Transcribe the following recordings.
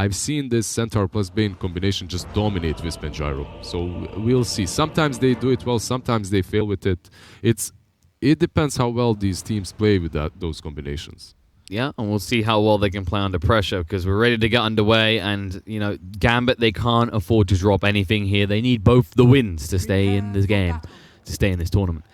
I've seen this Centaur plus Bane combination just dominate Wisp and Gyro. So we'll see. Sometimes they do it well, sometimes they fail with it. It depends how well these teams play with those combinations. Yeah, and we'll see how well they can play under pressure, because we're ready to get underway, and, you know, Gambit, they can't afford to drop anything here. They need both the wins to stay in this game, to stay in this tournament.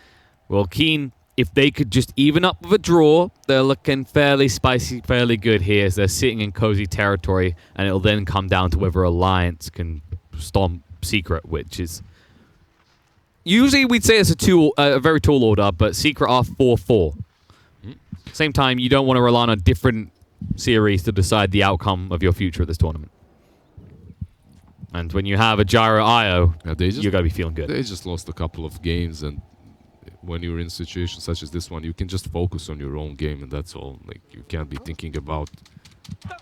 Well, Keen, if they could just even up with a draw, they're looking fairly spicy, fairly good here, as they're sitting in cozy territory, and it'll then come down to whether Alliance can stomp Secret, which is... Usually we'd say it's a very tall order, but Secret are 4-4. Same time, you don't want to rely on a different series to decide the outcome of your future at this tournament. And when you have a Gyro IO, you got to be feeling good. They just lost a couple of games, and when you're in a situation such as this one, you can just focus on your own game, and that's all. Like, you can't be thinking about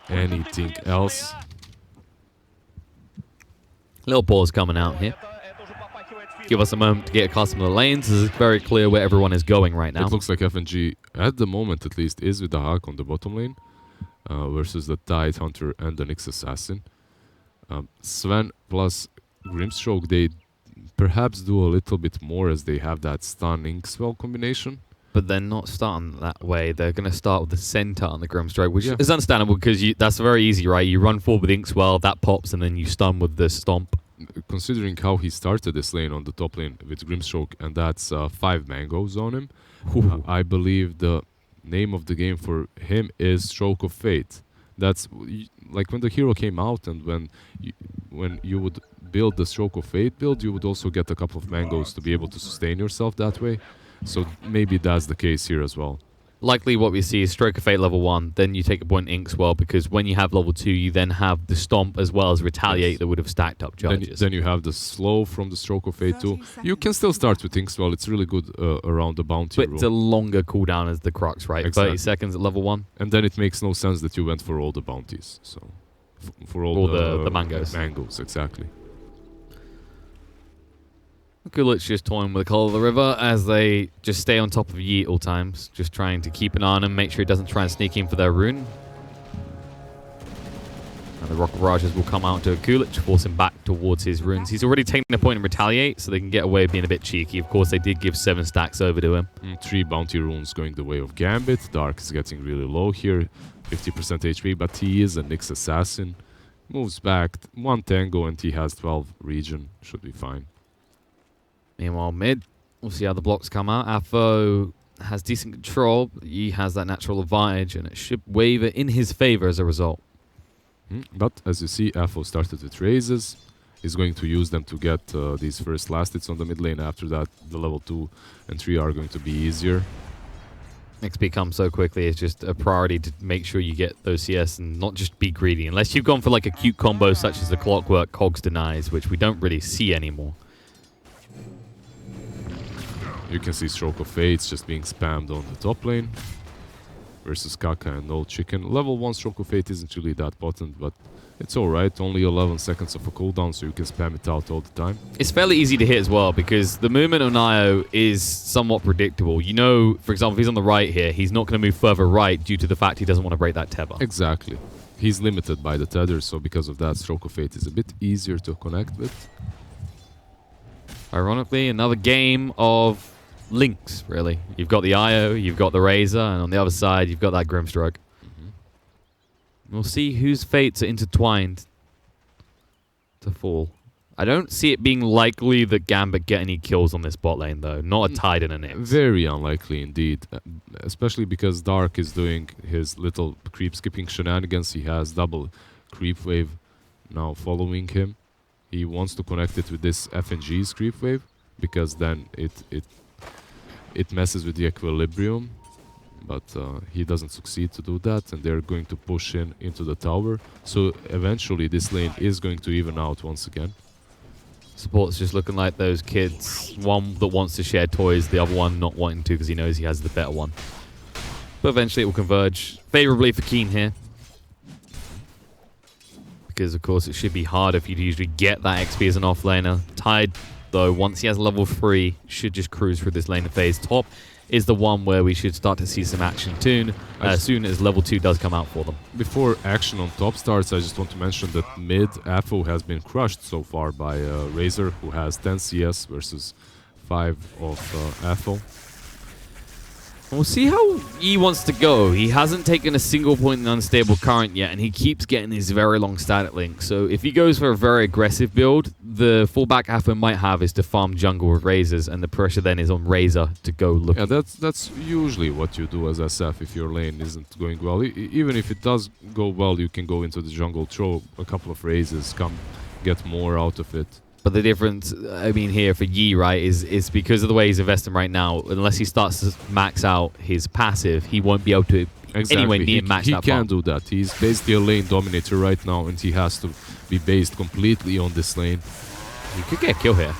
anything else. Little pause coming out here. Give us a moment to get accustomed to the lanes. It's very clear where everyone is going right now. It looks like FNG, at the moment at least, is with the Hawk on the bottom lane versus the Tide Hunter and the Nyx Assassin. Sven plus Grimstroke, they perhaps do a little bit more as they have that stun Inkswell combination. But they're not starting that way. They're going to start with the Centaur on the Grimstroke, which is understandable because that's very easy, right? You run forward with Inkswell, that pops, and then you stun with the Stomp. Considering how he started this lane on the top lane with Grimstroke, and that's 5 mangoes on him, I believe the name of the game for him is Stroke of Fate. That's like when the hero came out, and when you would build the Stroke of Fate build, you would also get a couple of mangoes to be able to sustain yourself that way. So maybe that's the case here as well. Likely what we see is Stroke of Fate level 1, then you take a point Inkswell, because when you have level 2, you then have the Stomp as well as Retaliate that would have stacked up charges. Then you have the Slow from the Stroke of Fate too. You can still start with Inkswell, it's really good around the bounty But rule. it's a longer cooldown as the Crux, right? Exactly. 30 seconds at level 1. And then it makes no sense that you went for all the bounties. So for all the mangoes. Mangoes, exactly. Gulich just toying with the Call of the River as they just stay on top of Yi at all times, just trying to keep an eye on him, make sure he doesn't try and sneak in for their rune. And the Rocket Barrages will come out to Gulich, force him back towards his runes. He's already taken a point and retaliate, so they can get away with being a bit cheeky. Of course, they did give 7 stacks over to him. 3 bounty runes going the way of Gambit. Dark is getting really low here, 50% HP, but he is a Nyx Assassin. Moves back 1 Tango and he has 12 regen, should be fine. Meanwhile, mid, we'll see how the blocks come out. Afo has decent control. He has that natural advantage, and it should waver in his favor as a result. But as you see, Afo started with raises. He's going to use them to get these first last hits on the mid lane. After that, the level 2 and 3 are going to be easier. XP comes so quickly, it's just a priority to make sure you get those CS and not just be greedy. Unless you've gone for like a cute combo such as the Clockwork Cogs Denies, which we don't really see anymore. You can see Stroke of Fates just being spammed on the top lane versus Kaka and Old Chicken. Level 1 Stroke of Fate isn't really that potent, but it's alright. Only 11 seconds of a cooldown, so you can spam it out all the time. It's fairly easy to hit as well, because the movement on Io is somewhat predictable. You know, for example, if he's on the right here, he's not going to move further right due to the fact he doesn't want to break that tether. Exactly. He's limited by the tether, so because of that, Stroke of Fate is a bit easier to connect with. Ironically, another game of links, really. You've got the IO, you've got the Razor, and on the other side, you've got that Grimstroke. We'll see whose fates are intertwined to fall. I don't see it being likely that Gambit get any kills on this bot lane, though. Not a Tide and a Nyx. Very unlikely indeed. Especially because Dark is doing his little creep skipping shenanigans. He has double creep wave now following him. He wants to connect it with this FNG's creep wave, because then it messes with the equilibrium. But he doesn't succeed to do that, and they're going to push in into the tower. So eventually this lane is going to even out once again. Support's just looking like those kids. One that wants to share toys, the other one not wanting to because he knows he has the better one. But eventually it will converge favorably for Keen here. Because of course it should be hard if you'd usually get that XP as an offlaner. Tide though, once he has level 3, should just cruise through this lane phase. Top is the one where we should start to see some action soon as level 2 does come out for them. Before action on top starts, I just want to mention that mid AFO has been crushed so far by Razor, who has 10 CS versus 5 of AFO. We'll see how he wants to go. He hasn't taken a single point in unstable current yet, and he keeps getting these very long static links. So if he goes for a very aggressive build, the fallback AFO might have is to farm jungle with Razors, and the pressure then is on Razor to go look. Yeah, that's usually what you do as SF if your lane isn't going well. Even if it does go well, you can go into the jungle, throw a couple of Razors, come get more out of it. But the difference, I mean, here for Yi, right, is because of the way he's investing right now, unless he starts to max out his passive, he won't be able to anywhere near max that He can't do that. He's basically a lane dominator right now, and he has to be based completely on this lane. He could get a kill here.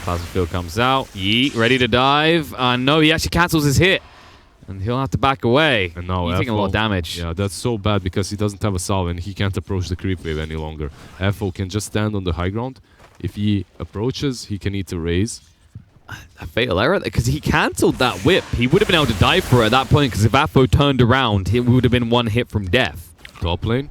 Plasma Field comes out. Yi, ready to dive. No, he actually cancels his hit. And he'll have to back away. And now he's taking a lot of damage. Yeah, that's so bad because he doesn't have a salve and he can't approach the creep wave any longer. FO can just stand on the high ground. If he approaches, he can eat a raise. A fatal error because he cancelled that whip. He would have been able to dive for it at that point because if AFO turned around, it would have been one hit from death. Top lane.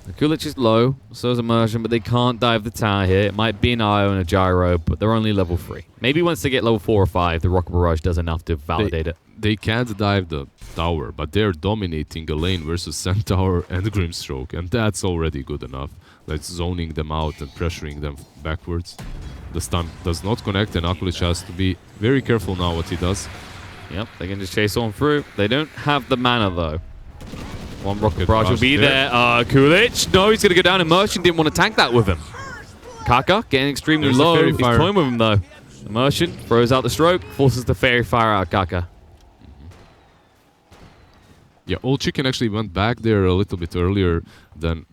The Kulich is low, so is Immersion, but they can't dive the tower here. It might be an IO and a Gyro, but they're only level 3. Maybe once they get level 4 or 5, the Rocket Barrage does enough to validate it. They can't dive the tower, but they're dominating a lane versus Centaur and Grimstroke, and that's already good enough. Like zoning them out and pressuring them backwards. The stun does not connect, and Akulich has to be very careful now what he does. Yep, they can just chase on through. They don't have the mana, though. One Rocket Barrage will be there. Kulich, no, he's going to go down. Immersion didn't want to tank that with him. Kaka getting extremely low. He's toying with him, though. Immersion throws out the stroke, forces the Fairy Fire out Kaka. Yeah, Old Chicken actually went back there a little bit earlier than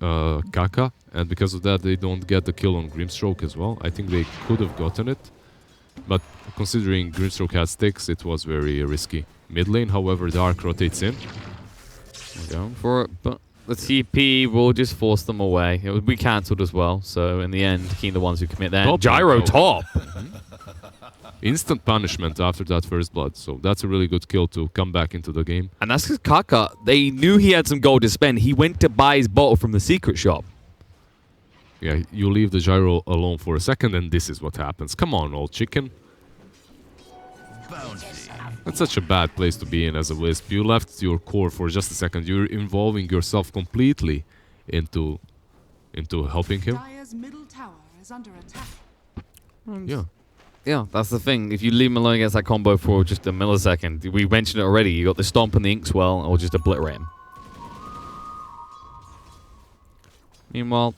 Kaka, and because of that they don't get the kill on Grimstroke as well. I think they could have gotten it, but considering Grimstroke has sticks, it was very risky. Mid lane, however, Dark rotates in. Going for it, but the TP will just force them away. It would be cancelled as well, so in the end, Keen the ones who commit there. Gyro top! Instant punishment after that first blood, so that's a really good kill to come back into the game. And that's because Kaka, they knew he had some gold to spend. He went to buy his bottle from the secret shop. Yeah, you leave the Gyro alone for a second and this is what happens. Come on, Old Chicken. That's such a bad place to be in as a Wisp. You left your core for just a second. You're involving yourself completely into helping him. Yeah. Yeah, that's the thing. If you leave him alone against that combo for just a millisecond, we mentioned it already, you got the Stomp and the Inkswell, or just obliterate him. Meanwhile,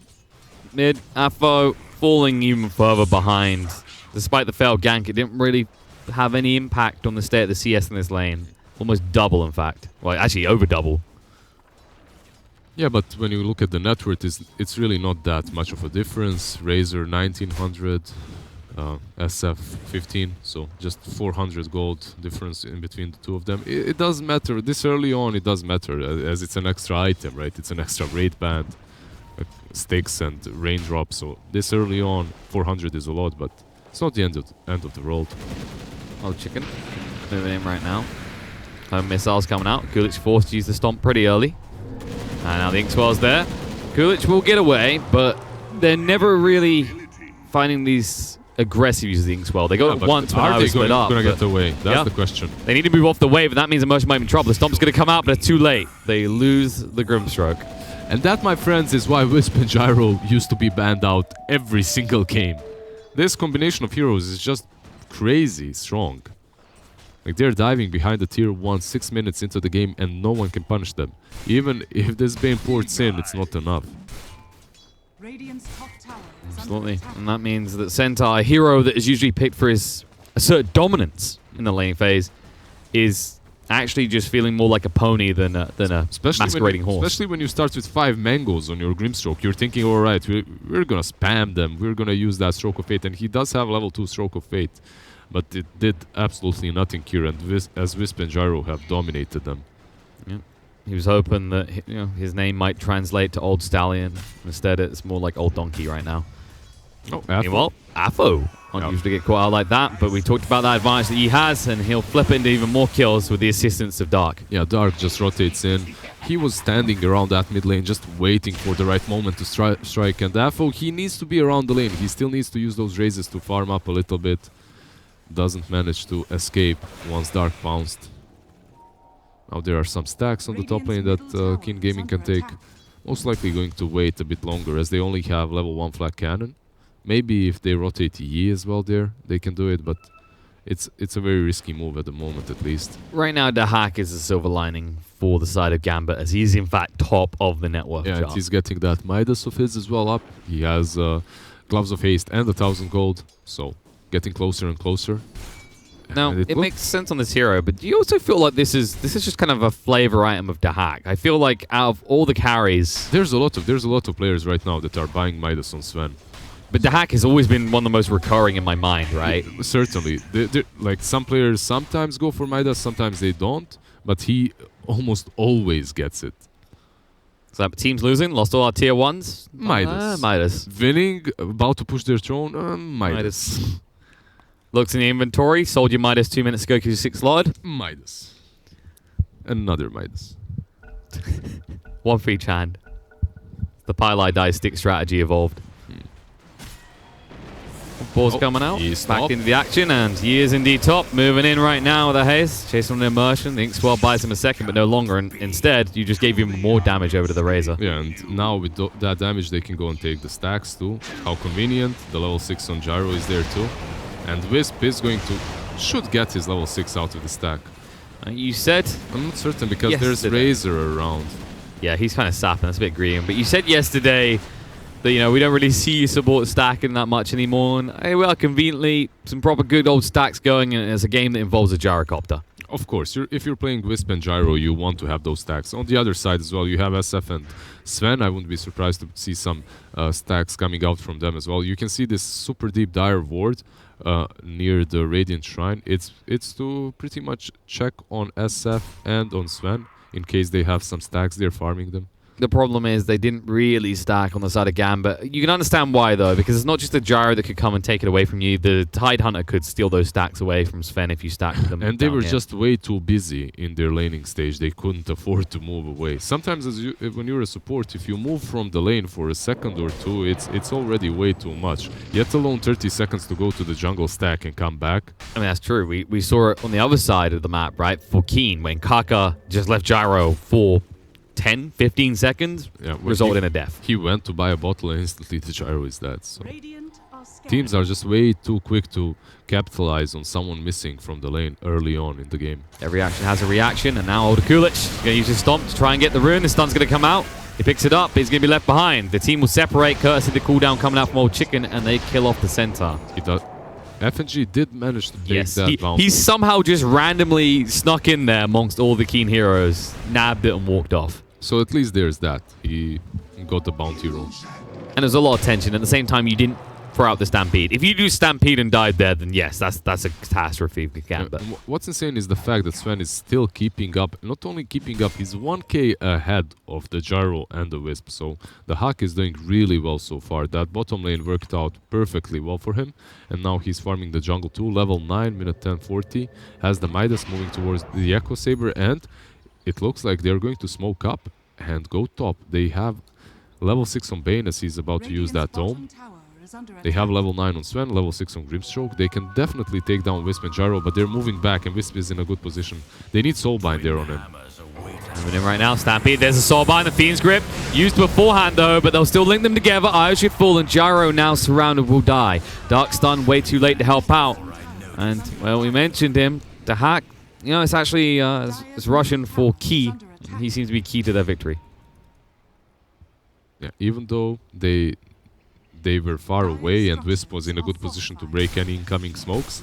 mid, AFO falling even further behind. Despite the failed gank, it didn't really have any impact on the state of the CS in this lane. Almost double, in fact. Well, actually, over double. Yeah, but when you look at the net worth, it's really not that much of a difference. Razor 1900. SF 15, so just 400 gold difference in between the two of them. It does matter. This early on, it does matter, as it's an extra item, right? It's an extra raid band, sticks and raindrop, so this early on, 400 is a lot, but it's not the end of the world. Old Chicken moving in right now. Home missiles coming out. Kulich forced to use the Stomp pretty early. And now the Inkswell's there. Kulich will get away, but they're never really finding these aggressive use of the Inkswell. They got it once when I was split up. Are they going to get away? That's the question. They need to move off the wave, and that means Immersion might be in trouble. The Stomp's going to come out, but it's too late. They lose the Grimstroke. And that, my friends, is why Wisp and Gyro used to be banned out every single game. This combination of heroes is just crazy strong. Like, they're diving behind the tier 1 6 minutes into the game, and no one can punish them. Even if this Bane ports in, it's not enough. Absolutely. And that means that Centaur, a hero that is usually picked for his assert dominance in the lane phase, is actually just feeling more like a pony than a masquerading horse. Especially when you start with 5 mangoes on your Grimstroke. You're thinking, alright, we're going to spam them. We're going to use that Stroke of Fate. And he does have level 2 Stroke of Fate. But it did absolutely nothing here. And as Wisp and Gyro have dominated them. Yeah. He was hoping that his name might translate to Old Stallion. Instead, it's more like Old Donkey right now. Oh, Afo. Meanwhile, Afo don't usually get caught out like that, but we talked about that advantage that he has, and he'll flip it into even more kills with the assistance of Dark. Yeah, Dark just rotates in. He was standing around that mid lane, just waiting for the right moment to strike. And Afo, he needs to be around the lane. He still needs to use those raises to farm up a little bit. Doesn't manage to escape once Dark bounced. Now there are some stacks on the top lane that Keen Gaming can take. Most likely going to wait a bit longer, as they only have level 1 flag cannon. Maybe if they rotate E as well there, they can do it, but it's a very risky move at the moment, at least. Right now, the hack is a silver lining for the side of Gambit, as he's in fact top of the network Yeah, chart. and he's getting that Midas of his as well up. He has Gloves of Haste and 1,000 gold, so getting closer and closer. Now, And it makes sense on this hero, but do you also feel like this is just kind of a flavor item of the hack? I feel like out of all the carries, There's a lot of players right now that are buying Midas on Sven. but the hack has always been one of the most recurring in my mind, right? Yeah, certainly. Like some players sometimes go for Midas, sometimes they don't, but he almost always gets it. So that team's losing, lost all our tier 1s. Midas. Midas. Winning, about to push their throne, Midas. Looks in the inventory, sold your Midas 2 minutes ago because you 6 slotted. Midas. Another Midas. One for each hand. The Pylai die stick strategy evolved. Ball's coming out, he's back top. into the action, and he is indeed top. Moving in right now with a haste, chasing on the immersion. The Inkswell buys him a second, but no longer. And instead, you just gave him more damage over to the Razor. Yeah, and now with that damage, they can go and take the stacks too. How convenient. The level 6 on Gyro is there too. And Wisp is going to... should get his level 6 out of the stack. You said... I'm not certain because Yesterday. there's Razor around. Yeah, he's kind of sapping. That's a bit greedy. But you said yesterday that, you know, we don't really see support stacking that much anymore. And hey, well, conveniently, some proper good old stacks going, and it's a game that involves a gyrocopter. Of course, if you're playing Wisp and Gyro, you want to have those stacks. On the other side as well, you have SF and Sven. I wouldn't be surprised to see some stacks coming out from them as well. You can see this super deep dire ward near the Radiant Shrine. It's to pretty much check on SF and on Sven in case they have some stacks. They're farming them. The problem is they didn't really stack on the side of Gambit. You can understand why, though, because it's not just the Gyro that could come and take it away from you. The Tide Hunter could steal those stacks away from Sven if you stacked them. And they down were here. just way too busy in their laning stage. They couldn't afford to move away. Sometimes when you're a support, if you move from the lane for a second or two, it's already way too much. Yet alone 30 seconds to go to the jungle stack and come back. I mean, that's true. We saw it on the other side of the map, right? For Keen, when Kaka just left Gyro for 10, 15 seconds, resulted in a death. He went to buy a bottle and instantly the Gyro is dead. So teams are just way too quick to capitalize on someone missing from the lane early on in the game. Every action has a reaction, and now Older Kulich is going to use his stomp to try and get the rune. The stun's going to come out. He picks it up, but he's going to be left behind. The team will separate courtesy of the cooldown coming out from Old Chicken, and they kill off the center. He does. FNG did manage to take Yes, that bounce. he somehow just randomly snuck in there amongst all the Keen heroes, nabbed it and walked off. So at least there's that. He got the bounty roll. And there's a lot of tension. At the same time, you didn't throw out the Stampede. If you do Stampede and died there, then yes, that's a catastrophe for Gambit. What's insane is the fact that Sven is still keeping up. Not only keeping up, he's 1k ahead of the Gyro and the Wisp. So the hack is doing really well so far. That bottom lane worked out perfectly well for him. And now he's farming the jungle too. Level 9, minute 10:40. Has the Midas moving towards the Echo Saber. And it looks like they're going to smoke up and go top. They have level 6 on Bane as he's about to use that dome. They have level 9 on Sven, level 6 on Grimstroke. They can definitely take down Wisp and Gyro, but they're moving back and Wisp is in a good position. They need Soulbind there on him. Moving in right now, Stampede. There's a Soulbind, the Fiend's Grip. Used beforehand though, but they'll still link them together. Io should fall and Gyro now surrounded will die. Dark Stun way too late to help out. And, well, we mentioned him. The hack, you know, it's actually it's Russian for key. He seems to be key to their victory. Yeah, even though they were far away and Wisp was in a good position to break any incoming smokes,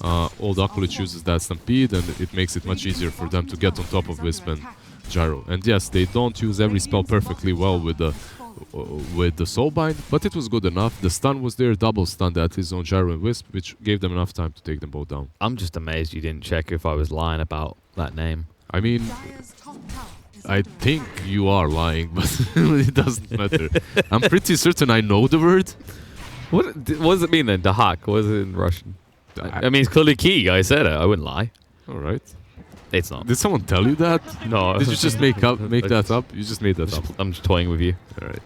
Old Akulich chooses that Stampede and it makes it much easier for them to get on top of Wisp and Gyro. And yes, they don't use every spell perfectly well with the Soulbind, but it was good enough. The stun was there, double stun that is on Gyro and Wisp, which gave them enough time to take them both down. I'm just amazed you didn't check if I was lying about that name. I mean, I think you are lying, but it doesn't matter. I'm pretty certain I know the word. What does it mean then? Dahak. What is it in Russian? I mean, it's clearly key. I said it. I wouldn't lie. All right. It's not. Did someone tell you that? No. Did you just make that up? You just made that up. I'm just toying with you. All right.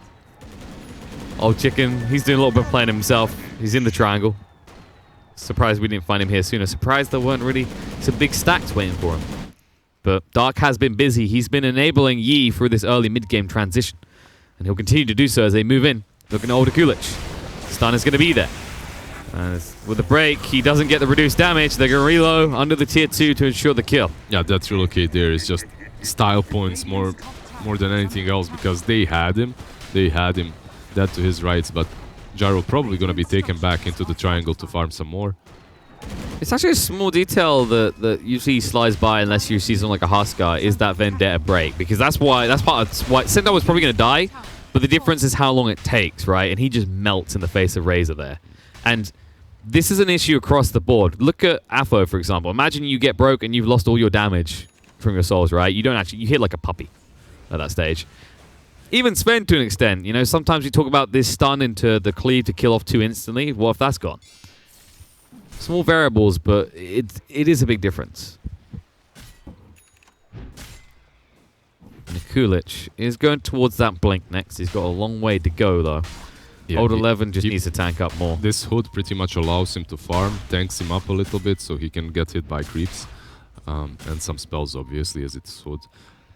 Oh, Chicken. He's doing a little bit of playing himself. He's in the triangle. Surprised we didn't find him here sooner. Surprised there weren't really some big stacks waiting for him. But Dark has been busy. He's been enabling Yi through this early mid-game transition. And he'll continue to do so as they move in. Looking at Older Kulich. Stun is going to be there. With the break, he doesn't get the reduced damage. They're going to reload under the tier 2 to ensure the kill. Yeah, that relocate there is just style points more than anything else, because they had him. They had him dead to his rights, but Gyro probably going to be taken back into the triangle to farm some more. It's actually a small detail that usually slides by unless you see something like a Huskar, is that Vendetta break. Because that's part of why Sindar was probably going to die, but the difference is how long it takes, right? And he just melts in the face of Razor there. And this is an issue across the board. Look at Afo, for example. Imagine you get broke and you've lost all your damage from your souls, right? You hit like a puppy at that stage. Even Sven, to an extent, you know, sometimes we talk about this stun into the cleave to kill off 2 instantly. What if that's gone? Small variables, but it is a big difference. Kulich is going towards that blink next. He's got a long way to go, though. Yeah, Old 11 just needs to tank up more. This hood pretty much allows him to farm, tanks him up a little bit so he can get hit by creeps. And some spells, obviously, as it's hood.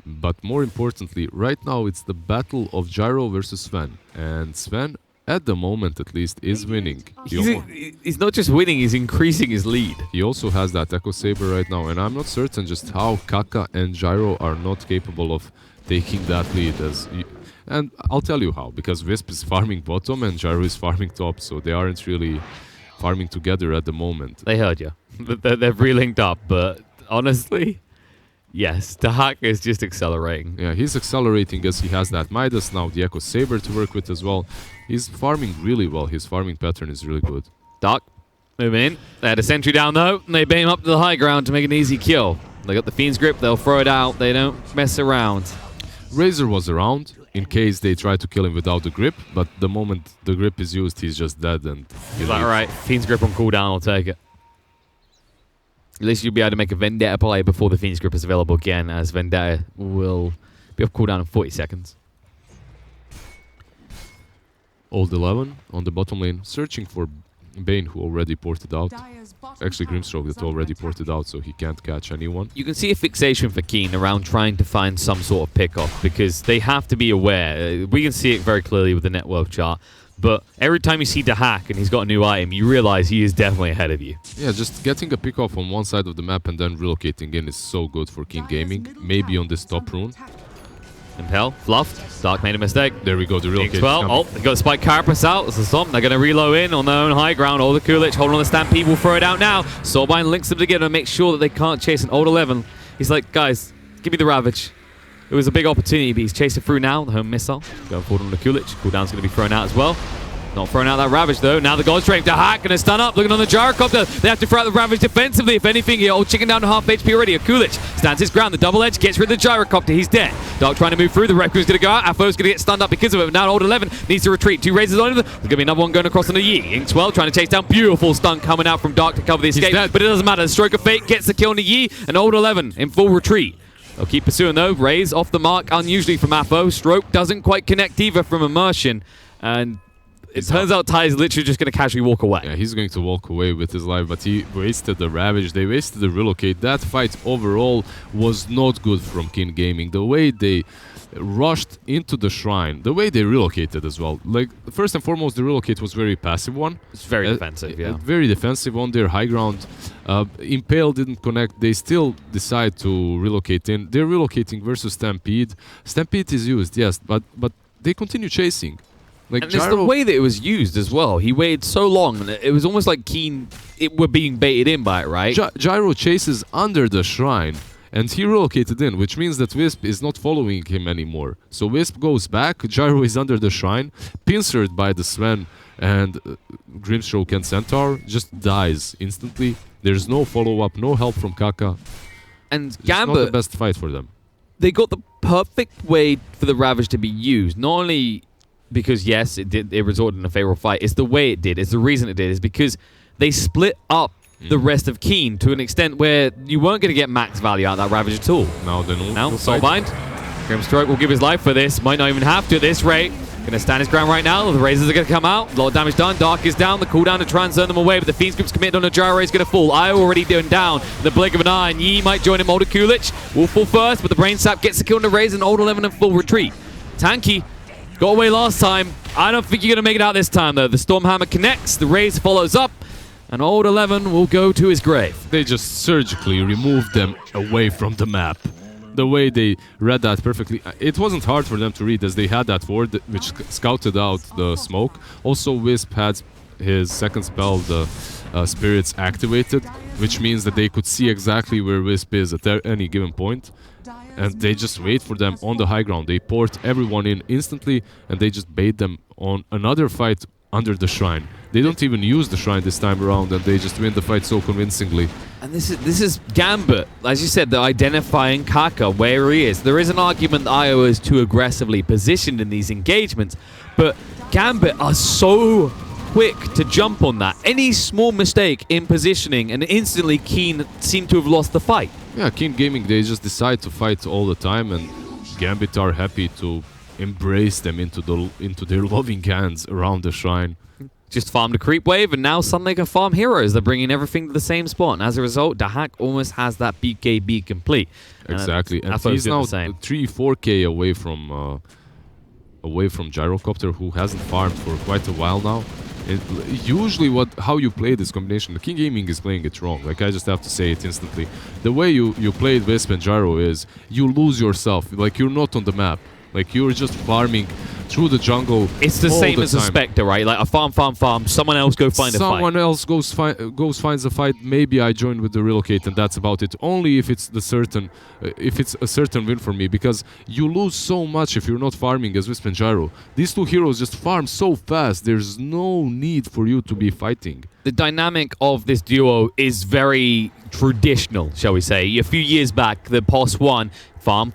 But more importantly, right now it's the battle of Gyro versus Sven. And Sven, at the moment at least, is winning. He's not just winning, he's increasing his lead. He also has that Echo Saber right now. And I'm not certain just how Kaka and Gyro are not capable of taking that lead. And I'll tell you how, because Wisp is farming bottom and Gyro is farming top, so they aren't really farming together at the moment. They heard you. They've re-linked up, but honestly, yes, Dahak is just accelerating. Yeah, he's accelerating as he has that Midas now, the Echo Saber to work with as well. He's farming really well. His farming pattern is really good. Dark moving in. They had a sentry down though, and they beam up to the high ground to make an easy kill. They got the Fiend's Grip, they'll throw it out, they don't mess around. Razor was around in case they try to kill him without the grip, but the moment the grip is used, he's just dead. And he's like, alright, Fiend's Grip on cooldown, I'll take it. At least you'll be able to make a Vendetta play before the Fiend's Grip is available again, as Vendetta will be off cooldown in 40 seconds. Old 11 on the bottom lane, searching for Bane, who already ported out. Actually, Grimstroke that already ported out, so he can't catch anyone. You can see a fixation for Keen around trying to find some sort of pick-off, because they have to be aware. We can see it very clearly with the net worth chart. But every time you see Dahak and he's got a new item, you realize he is definitely ahead of you. Yeah, just getting a pick-off on one side of the map and then relocating in is so good for Keen Gaming. Maybe on this top rune. Impel, fluffed. Dark made a mistake. There we go, the relocate. Oh, they got Spike Carapace out. It's a stomp. They're going to reload in on their own high ground. Older Kulich holding on the Stampede will throw it out now. Soulbind links them together and makes sure that they can't chase an Old 11. He's like, guys, give me the Ravage. It was a big opportunity, but he's chasing through now. The home missile going forward on the Kulich. Cooldown's going to be thrown out as well. Not throwing out that Ravage though. Now the God's Strength to hack and a stun up. Looking on the Gyrocopter. They have to throw out the Ravage defensively. If anything here, old chicken down to half HP already. Kulich stands his ground. The double edge gets rid of the Gyrocopter. He's dead. Dark trying to move through. The Reptile's going to go out. Afo's going to get stunned up because of it. But now Old 11 needs to retreat. 2 raises on him. There's going to be another one going across on the Yi. Inkswell trying to chase down. Beautiful stun coming out from Dark to cover the escape. But it doesn't matter. The Stroke of Fate gets the kill on the Yi. And Old 11 in full retreat. They'll keep pursuing though. Raise off the mark unusually from Afo. Stroke doesn't quite connect either from Immersion. And it turns out Ty is literally just going to casually walk away. Yeah, he's going to walk away with his life, but he wasted the Ravage. They wasted the relocate. That fight overall was not good from King Gaming. The way they rushed into the shrine, the way they relocated as well. Like, first and foremost, the relocate was very passive one. It's very defensive, yeah. Very defensive on their high ground. Impale didn't connect. They still decide to relocate in. They're relocating versus Stampede. Stampede is used, yes, but they continue chasing. Like, and it's the way that it was used as well. He waited so long, and it was almost like we're being baited in by it, right? Gyro chases under the shrine, and he relocated in, which means that Wisp is not following him anymore. So Wisp goes back, Gyro is under the shrine, pincered by the Sven, and Grimstroke and Centaur just dies instantly. There's no follow-up, no help from Kaka. And It's Gambit, not the best fight for them. They got the perfect way for the Ravage to be used. Not only because, yes, it resulted in a favorable fight. It's the way it did. It's the reason it did. It's because they split up the rest of Keen to an extent where you weren't going to get max value out of that Ravage at all. Now, Soulbind. Grimstroke will give his life for this. Might not even have to at this rate. Going to stand his ground right now. The Razors are going to come out. A lot of damage done. Dark is down. The cooldown to try and turn them away, but the Fiends group's committed on a gyro is going to fall. I already doing down. The blink of an eye, and Yi might join him. Older Kulich will fall first, but the Brain Sap gets the kill on the Razor, and Old 11 in full retreat. Tanky got away last time. I don't think you're going to make it out this time, though. The Stormhammer connects. The Razor follows up, and Old 11 will go to his grave. They just surgically removed them away from the map. The way they read that perfectly, it wasn't hard for them to read, as they had that ward which scouted out the smoke. Also, Wisp had his second spell, the Spirits, activated, which means that they could see exactly where Wisp is at any given point. And they just wait for them on the high ground. They port everyone in instantly, and they just bait them on another fight under the shrine. They don't even use the shrine this time around, and they just win the fight so convincingly. And this is Gambit, as you said, the identifying Kaka where he is. There is an argument that Iowa is too aggressively positioned in these engagements, but Gambit are so quick to jump on that. Any small mistake in positioning, and instantly Keen seem to have lost the fight. Yeah, Keen Gaming, they just decide to fight all the time, and Gambit are happy to embrace them into their loving hands around the shrine. Just farmed a creep wave, and now suddenly can farm heroes. They're bringing everything to the same spot, and as a result, Dahak almost has that BKB complete. Exactly, and he's now 3-4k away from Gyrocopter, who hasn't farmed for quite a while now. Usually how you play this combination, the King Gaming is playing it wrong. Like, I just have to say it instantly. The way you play Wisp and Gyro is you lose yourself. Like, you're not on the map. Like, you're just farming through the jungle. It's the same as a Spectre, right? Like a farm. Someone else go find a fight. Someone else finds a fight. Maybe I join with the relocate, and that's about it. Only if it's a certain win for me, because you lose so much if you're not farming as Wisp and Gyro. These two heroes just farm so fast. There's no need for you to be fighting. The dynamic of this duo is very traditional, shall we say. A few years back, the POS 1, farm.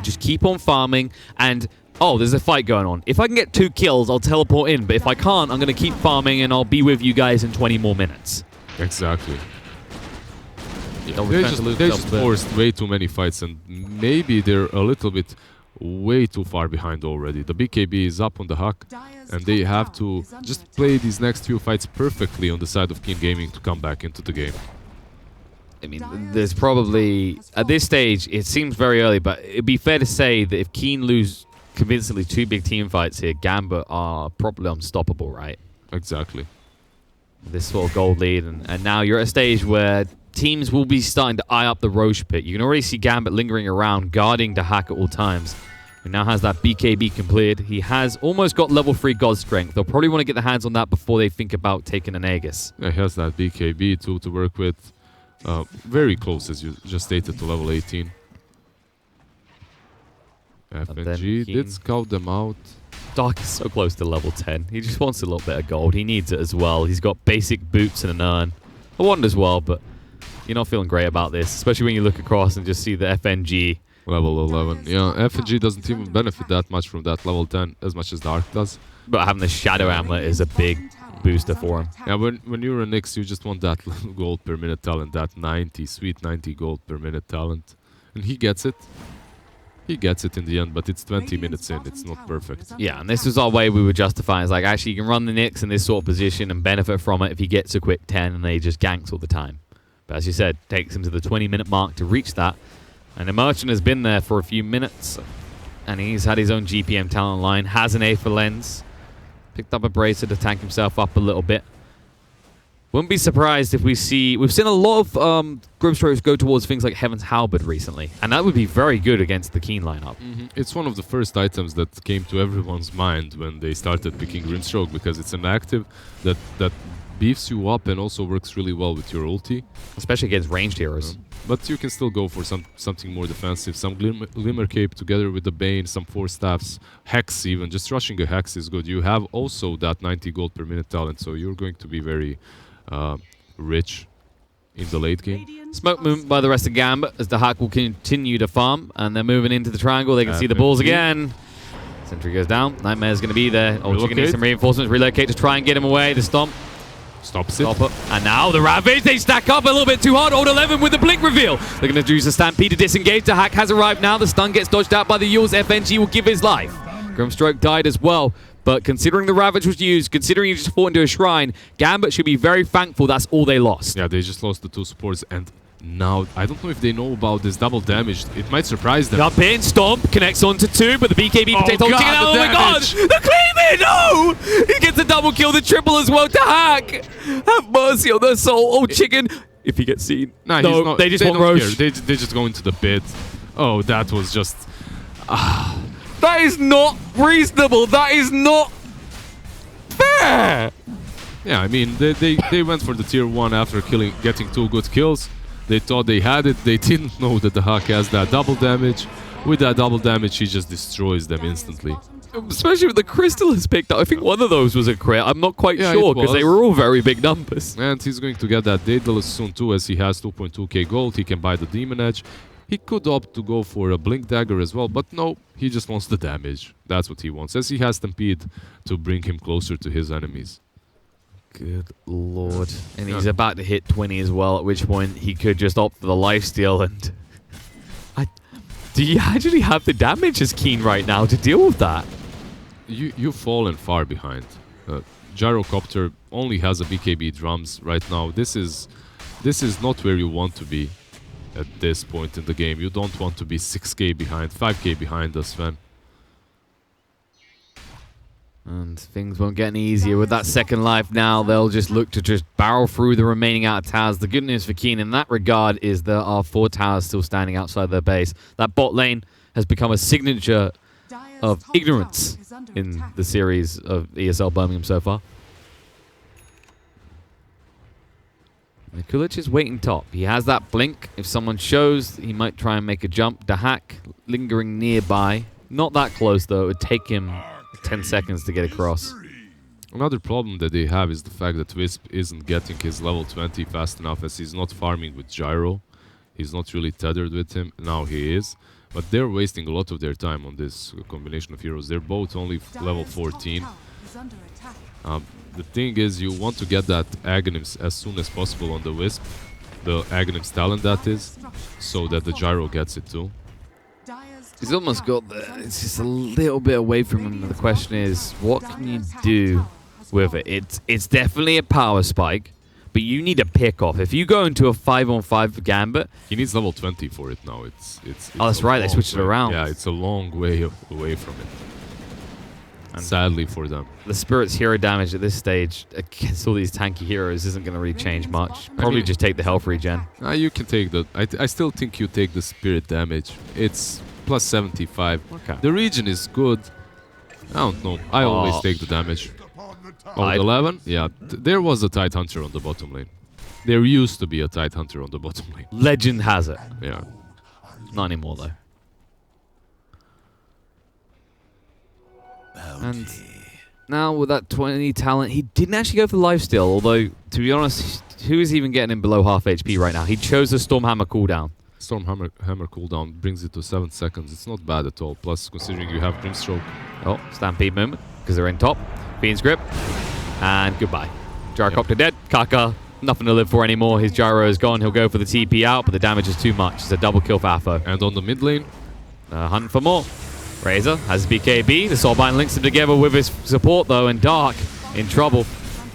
Just keep on farming, and oh, there's a fight going on. If I can get 2 kills, I'll teleport in, but if I can't, I'm going to keep farming, and I'll be with you guys in 20 more minutes. Exactly. Yeah, they just forced way too many fights, and maybe they're a little bit way too far behind already. The BKB is up on the Huck, and they have to just play these next few fights perfectly on the side of Keen Gaming to come back into the game. I mean, there's probably, at this stage, it seems very early, but it'd be fair to say that if Keen lose convincingly 2 big team fights here, Gambit are probably unstoppable, right? Exactly. This sort of gold lead, and now you're at a stage where teams will be starting to eye up the Roche pit. You can already see Gambit lingering around, guarding the Hack at all times. He now has that BKB completed. He has almost got level 3 God Strength. They'll probably want to get their hands on that before they think about taking an Aegis. Yeah, he has that BKB too to work with. Very close, as you just stated, to level 18. FNG did scout them out. Dark is so close to level 10. He just wants a little bit of gold. He needs it as well. He's got basic boots and an urn. I want as well, but you're not feeling great about this, especially when you look across and just see the FNG. Level 11. Yeah, FNG doesn't even benefit that much from that level 10 as much as Dark does. But having the Shadow Amulet is a big booster for him. Yeah, when you're a Nyx, you just want that gold per minute talent, that 90, sweet 90 gold per minute talent. And he gets it. He gets it in the end, but it's 20 minutes in. It's not perfect. Yeah, and this was our way we were justifying. It's like, actually, you can run the Nyx in this sort of position and benefit from it if he gets a quick 10 and they just ganks all the time. But as you said, takes him to the 20-minute mark to reach that. And the Merchant has been there for a few minutes, and he's had his own GPM talent line, has an A for Lens, picked up a Bracer to tank himself up a little bit. Wouldn't be surprised if we've seen a lot of Grimstrokes go towards things like Heaven's Halberd recently, and that would be very good against the Keen lineup. It's one of the first items that came to everyone's mind when they started picking Grimstroke, because it's an active that beefs you up and also works really well with your ulti. Especially against ranged heroes. But you can still go for something more defensive. Some Glimmer Cape together with the Bane, some 4 staffs, Hex even. Just rushing a Hex is good. You have also that 90 gold per minute talent, so you're going to be very rich in the late game. Smoke movement by the rest of Gambit as the Hack will continue to farm, and they're moving into the triangle. They can see the balls again. Sentry goes down. Nightmare's going to be there. Oh, Chicken needs Relocate. some reinforcements. Relocate to try and get him away. The Stomp. Stops it. Stop it. And now the Ravage, they stack up a little bit too hard. Old 11 with the blink reveal. They're going to use a Stampede to disengage. The hack has arrived now. The stun gets dodged out by the Yules. FNG will give his life. Grimstroke died as well. But considering the Ravage was used, considering he just fought into a shrine, Gambit should be very thankful that's all they lost. Yeah, they just lost the 2 supports, and now I don't know if they know about this double damage. It might surprise them. Jump in, Stomp, connects onto 2, but the BKB protects God, Chicken out. Oh my god! damage. The Cleaving! No! He gets a double kill, the triple as well to hack. Have mercy on their soul. Oh, Chicken. If he gets seen. Nah, no, he's not, they just want don't Roche. care. They just go into the pit. Oh, that was just... That is not reasonable. That is not fair. Yeah, I mean, they went for the tier 1 after getting 2 good kills. They thought they had it. They didn't know that the Hack has that double damage. With that double damage, he just destroys them instantly. Especially with the Crystal has picked up. I think one of those was a crit. I'm not quite sure because they were all very big numbers. And he's going to get that Daedalus soon too, as he has 2.2k gold. He can buy the Demon Edge. He could opt to go for a Blink Dagger as well, but no, he just wants the damage. That's what he wants, as he has Stampede to bring him closer to his enemies. Good lord. And he's about to hit 20 as well, at which point he could just opt for the lifesteal. And do you actually have the damage as Keen right now to deal with that? You've fallen far behind. Gyrocopter only has a BKB drums right now. This is not where you want to be at this point in the game. You don't want to be 6k behind, 5k behind us, Sven. And things won't get any easier with that second life now. They'll just look to just barrel through the remaining out of towers. The good news for Keen in that regard is there are 4 towers still standing outside their base. That bot lane has become a signature of ignorance in the series of ESL Birmingham so far. Mikulich is waiting top. He has that blink. If someone shows, he might try and make a jump. The hack lingering nearby. Not that close though. It would take him 10 seconds to get across. Another problem that they have is the fact that Wisp isn't getting his level 20 fast enough, as he's not farming with Gyro. He's not really tethered with him. Now he is. But they're wasting a lot of their time on this combination of heroes. They're both only level 14. The thing is, you want to get that Aghanims as soon as possible on the Wisp. The Aghanims talent, that is. So that the Gyro gets it too. He's almost got there. It's just a little bit away from him. The question is, what can you do with it? It's definitely a power spike, but you need a pick off. If you go into a 5-on-5 for Gambit, he needs level 20 for it now. It's oh, that's right. They switched it around. Yeah, it's a long way away from it. And sadly for them. The Spirit's hero damage at this stage against all these tanky heroes isn't going to really change much. Probably just take the health regen. You can take the... I still think you take the Spirit damage. It's plus 75. Okay. The region is good. I don't know. I always take the damage. Oh, 11? Yeah. There was a Tide Hunter on the bottom lane. There used to be a Tide Hunter on the bottom lane. Legend has it. Yeah. Not anymore, though. And now with that 20 talent, he didn't actually go for the lifesteal, although, to be honest, who is even getting him below half HP right now? He chose the Stormhammer cooldown. Stormhammer cooldown brings it to 7 seconds. It's not bad at all. Plus, considering you have Grimstroke. Oh, Stampede moment, because they're in top. Fiend's Grip. And goodbye. Gyrocopter dead. Kaka, nothing to live for anymore. His Gyro is gone. He'll go for the TP out, but the damage is too much. It's a double kill for Afo. And on the mid lane, hunt for more. Razor has BKB. The Soulbind links him together with his support, though, and Dark in trouble.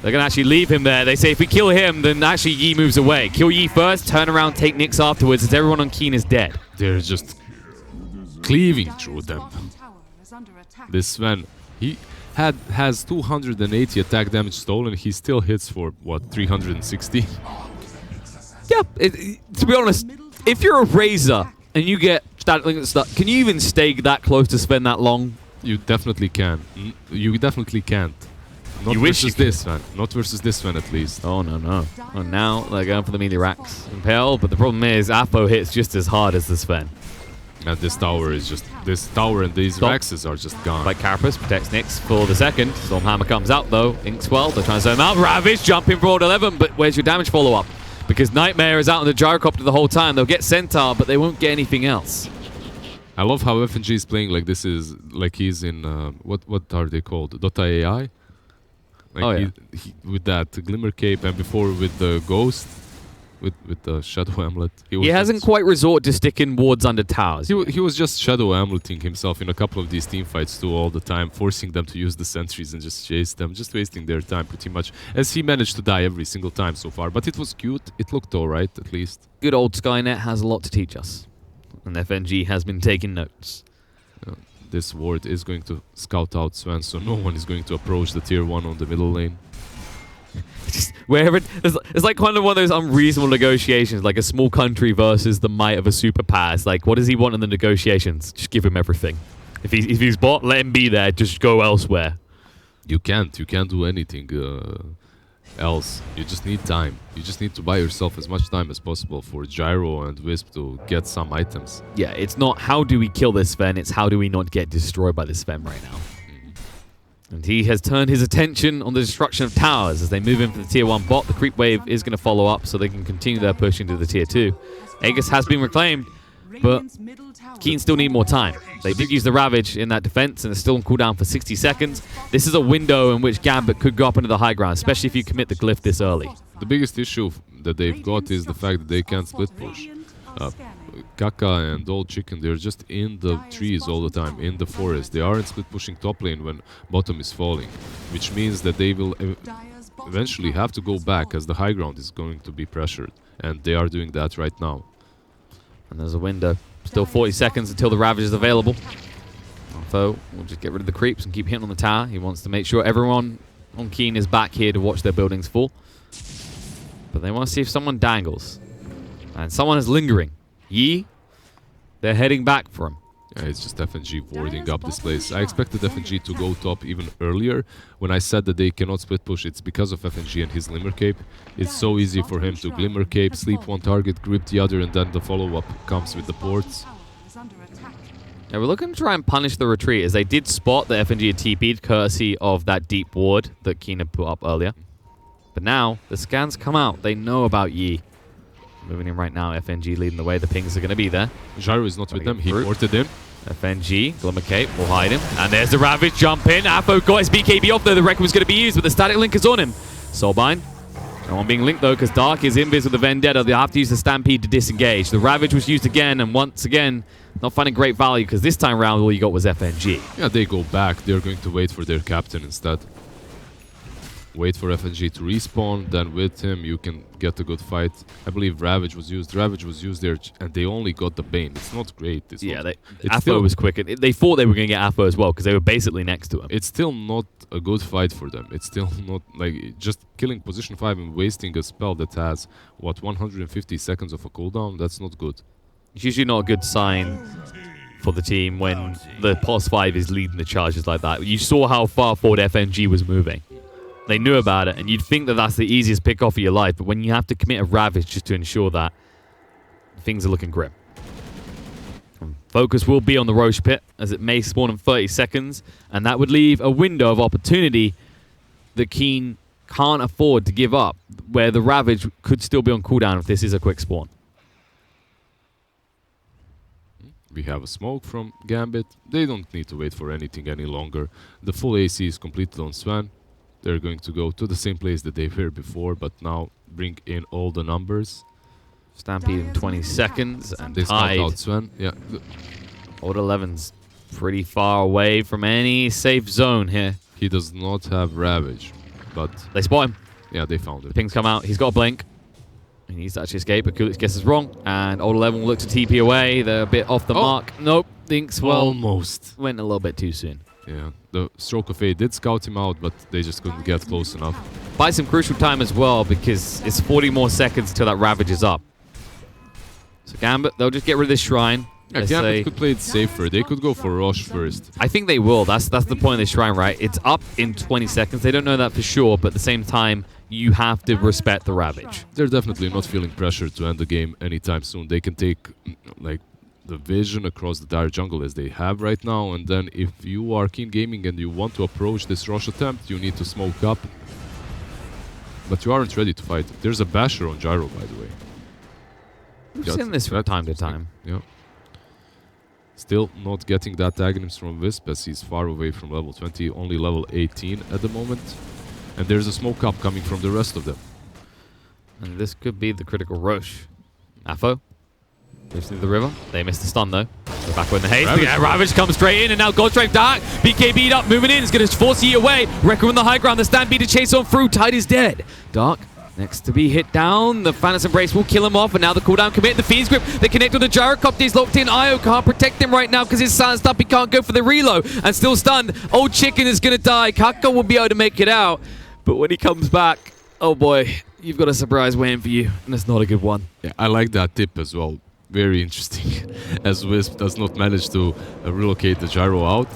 They're going to actually leave him there. They say if we kill him, then actually Yi moves away. Kill Yi first, turn around, take Nyx afterwards, as everyone on Keen is dead. They're just cleaving through them. This Sven, he has 280 attack damage stolen. He still hits for, what, 360? Yeah, to be honest, if you're a Razor and you get stuck, can you even stay that close to spend that long? You definitely can. You definitely can't. Not you wish versus this one. Not versus this one, at least. Oh, no. Oh, now they're going for the melee racks. Impale, but the problem is Apo hits just as hard as the Sven. And this tower is just... This tower and these Raxes are just gone. Like Carapace protects Nyx for the second. Stormhammer comes out, though. Inkswell, they're trying to zone out. Ravage jumping for Order 11, but where's your damage follow-up? Because Nightmare is out on the Gyrocopter the whole time. They'll get Centaur, but they won't get anything else. I love how FNG is playing like this is like he's in what are they called? Dota AI. Like Oh, yeah. he, with that Glimmer Cape and before with the Ghost, with the Shadow Amulet. He hasn't quite resorted to sticking wards under towers. He was just Shadow Amuleting himself in a couple of these team fights too all the time, forcing them to use the sentries and just chase them, just wasting their time pretty much, as he managed to die every single time so far. But it was cute. It looked alright at least. Good old Skynet has a lot to teach us. And FNG has been taking notes. This ward is going to scout out Sven, so no one is going to approach the tier 1 on the middle lane. Just wherever it's like kind of one of those unreasonable negotiations, like a small country versus the might of a superpower. It's like, what does he want in the negotiations? Just give him everything. If he's bot, let him be there. Just go elsewhere. You can't do anything else. You just need time. You just need to buy yourself as much time as possible for Gyro and Wisp to get some items. Yeah, it's not how do we kill this Sven, it's how do we not get destroyed by this Sven right now. And he has turned his attention on the destruction of towers as they move in for the tier 1 bot. The creep wave is going to follow up so they can continue their push into the tier 2. Aegis has been reclaimed, but Keen still need more time. They did use the Ravage in that defense and it's still on cooldown for 60 seconds. This is a window in which Gambit could go up into the high ground, especially if you commit the glyph this early. The biggest issue that they've got is the fact that they can't split push. Kaka and Old Chicken, they're just in the trees all the time, in the forest. They aren't split pushing top lane when bottom is falling, which means that they will eventually have to go back as the high ground is going to be pressured. And they are doing that right now. And there's a window. Still 40 seconds until the Ravage is available. Foe will just get rid of the creeps and keep hitting on the tower. He wants to make sure everyone on Keen is back here to watch their buildings fall. But they want to see if someone dangles. And someone is lingering. Yi, they're heading back for him. Yeah, it's just FNG warding up this place. I expected FNG to go top even earlier. When I said that they cannot split push, it's because of FNG and his Glimmer Cape. It's so easy for him to Glimmer Cape, sleep one target, grip the other, and then the follow-up comes with the ports. Yeah, we're looking to try and punish the retreat, as they did spot that FNG had TP'd, courtesy of that deep ward that Keen had put up earlier. But now, the scans come out. They know about Yi. Moving in right now, FNG leading the way. The pings are going to be there. Gyro is not with them. He ported in. FNG, Glimmer Cape will hide him. And there's the Ravage jump in. Afo got his BKB off though. The Wreck was going to be used, but the static link is on him. Soulbind. No one being linked though, because Dark is invis with the Vendetta. They'll have to use the Stampede to disengage. The Ravage was used again, and once again, not finding great value, because this time round all you got was FNG. Yeah, they go back. They're going to wait for their captain instead. Wait for FNG to respawn, then with him you can get a good fight. I believe Ravage was used. Ravage was used there, and they only got the Bane. It's not great. It's Afo was quick. They thought they were going to get Afo as well, because they were basically next to him. It's still not a good fight for them. It's still not, like, just killing position 5 and wasting a spell that has, what, 150 seconds of a cooldown? That's not good. It's usually not a good sign for the team when the pos 5 is leading the charges like that. You saw how far forward FNG was moving. They knew about it, and you'd think that that's the easiest pick off of your life, but when you have to commit a Ravage just to ensure that, things are looking grim. And focus will be on the Roche Pit, as it may spawn in 30 seconds, and that would leave a window of opportunity that Keen can't afford to give up, where the Ravage could still be on cooldown if this is a quick spawn. We have a smoke from Gambit. They don't need to wait for anything any longer. The full AC is completed on Sven. They're going to go to the same place that they were before, but now bring in all the numbers. Stampede in 20 seconds, and they scout out Sven. Yeah. Old 11's pretty far away from any safe zone here. He does not have Ravage, but... They spot him. Yeah, they found it. The pings come out. He's got a blink. He needs to actually escape, but Kulik's guess is wrong. And Old 11 will look to TP away. They're a bit off the mark. Nope. Thinks, well... Almost. Went a little bit too soon. Yeah, the Stroke of Fate did scout him out, but they just couldn't get close enough. Buy some crucial time as well, because it's 40 more seconds until that Ravage is up. So Gambit, they'll just get rid of this Shrine. Yeah, Gambit could play it safer. They could go for Roche first. I think they will. That's the point of this Shrine, right? It's up in 20 seconds. They don't know that for sure, but at the same time, you have to respect the Ravage. They're definitely not feeling pressure to end the game anytime soon. They can take, like, the vision across the dire jungle as they have right now, and then if you are Keen Gaming and you want to approach this rush attempt, you need to smoke up. But you aren't ready to fight. There's a basher on Gyro, by the way. We've seen this from time to time. Yeah. Still not getting that Aghanim's from Wisp as he's far away from level 20, only level 18 at the moment. And there's a smoke up coming from the rest of them. And this could be the critical rush. Afo moves through the river. They missed the stun though. They're back with the haste. Ravage comes straight in and now Godstrike Dark. BK beat up, moving in. It's going to force Yi away. Wrecker on the high ground. The Stampede to chase on through. Tide is dead. Dark next to be hit down. The Phantom's Embrace will kill him off, and now the cooldown commit. The Fiend's Grip, they connect with the Gyrocopter. He's locked in. Io can't protect him right now because he's silenced up. He can't go for the reload and still stunned. Old Chicken is going to die. Kaka will be able to make it out, but when he comes back, oh boy, you've got a surprise waiting for you, and it's not a good one. Yeah, I like that tip as well. Very interesting, as Wisp does not manage to relocate the gyro out.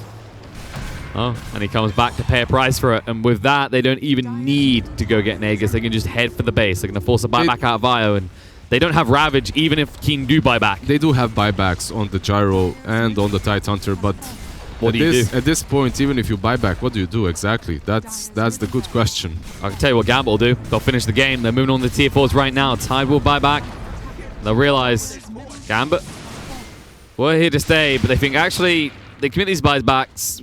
Oh, and he comes back to pay a price for it. And with that, they don't even need to go get Nagus. They can just head for the base. They're going to force a buyback out of Io. And they don't have Ravage, even if Keen do buyback. They do have buybacks on the gyro and on the Tide Hunter, but what do you do? At this point, even if you buyback, what do you do exactly? That's the good question. I can tell you what Gambit will do. They'll finish the game. They're moving on to the tier 4s right now. Tide will buy back. They'll realize, Gambit, we're here to stay, but they think, actually, they commit these buybacks.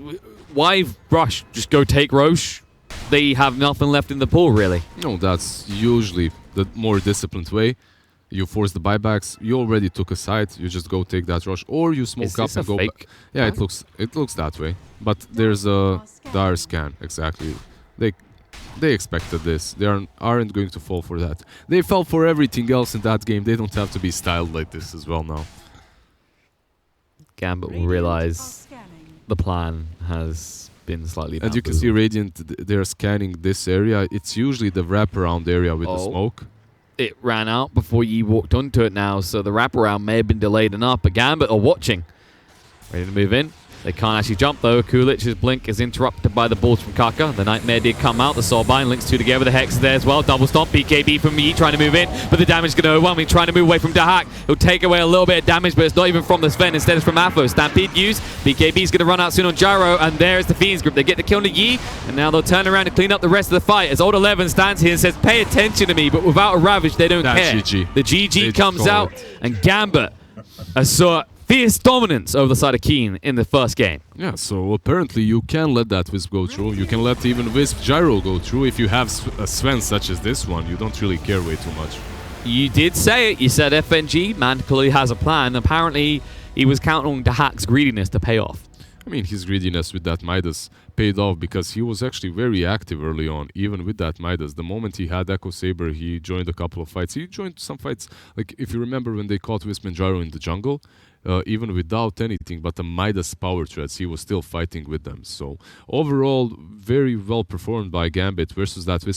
Why rush? Just go take Roche. They have nothing left in the pool, really. No, that's usually the more disciplined way. You force the buybacks. You already took a side. You just go take that rush, or you smoke up and go back. Yeah, it looks that way. But there's a dire scan exactly. They expected this. They aren't going to fall for that. They fell for everything else in that game. They don't have to be styled like this as well now. Gambit will realize the plan has been slightly And you can see Radiant, they're scanning this area. It's usually the wraparound area with the smoke. It ran out before you walked onto it now, so the wraparound may have been delayed enough, but Gambit are watching. Ready to move in. They can't actually jump though. Kulich's blink is interrupted by the balls from Kaka. The Nightmare did come out. The Soulbind links two together. The Hex is there as well. Double stomp. BKB from Yi trying to move in, but the damage is going to overwhelm him. Trying to move away from Dahak. He'll take away a little bit of damage, but it's not even from the Sven. Instead, it's from Afo. Stampede used. BKB is going to run out soon on Gyro, and there's the Fiend's Grip. They get the kill on the Yi, and now they'll turn around and clean up the rest of the fight. As Old 11 stands here and says, "Pay attention to me," but without a Ravage, they don't care. GG. The GG comes out, and Gambit assert fierce dominance over the side of Keen in the first game. Yeah, so apparently you can let that Wisp go through. You can let even Wisp Gyro go through. If you have a Sven such as this one, you don't really care way too much. You did say it. You said FNG, man, clearly has a plan. Apparently, he was counting on Dahak's greediness to pay off. I mean, his greediness with that Midas paid off because he was actually very active early on, even with that Midas. The moment he had Echo Saber, he joined a couple of fights. He joined some fights, like if you remember when they caught Wisp and Gyro in the jungle, even without anything but the Midas power threads, he was still fighting with them. So overall, very well performed by Gambit versus that Wisp.